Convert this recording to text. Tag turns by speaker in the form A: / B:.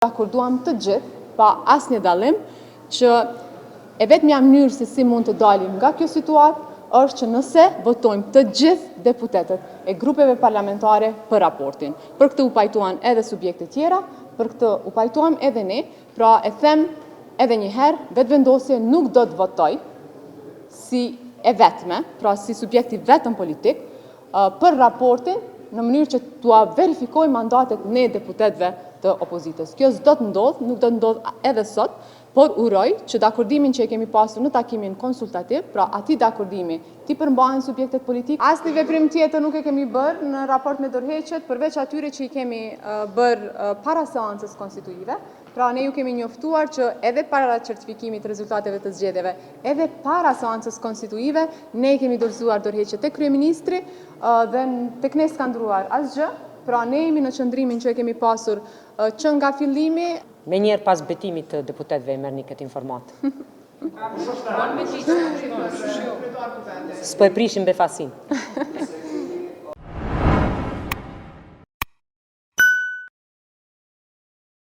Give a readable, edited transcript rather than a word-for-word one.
A: Akorduam të gjithë, pa asnjë dallim, që e vetmja mënyrë se si mund të dalim nga kjo situatë është që nëse votojmë të gjithë deputetët e grupeve parlamentare për raportin. Për këtë u pajtuan edhe subjekte tjera, për këtë u pajtuam edhe ne, pra e them edhe një herë, vetëvendosje nuk do të votoj si e vetme, pra si subjekti vetëm politik, për raportin në mënyrë që t'ua verifikoj mandatet ne deputetëve të opozitës. Kjo s'do të ndodhë, nuk do të ndodhë edhe sot, por uroj që dakordimin që e kemi pasur në takimin konsultativ, pra ati dakordimi ti përmbahen subjektet politik. Asnjë veprim tjetër nuk e kemi bërë në raport me dorëheqjet, përveç atyre që i kemi bërë para seancës konstituive. Pra ne ju kemi njoftuar që edhe para certifikimit të rezultateve të zgjedhjeve, edhe para seancës konstituive, ne kemi dorëzuar dorëheqjet tek kryeministri dhe tek ne s'ka ndryuar asgjë. Pra ne jemi në qëndrimin që e kemi pasur që nga fillimi.
B: Me njerë pas betimit të deputetve e merrni këtë informat. S'po e prishim befasin.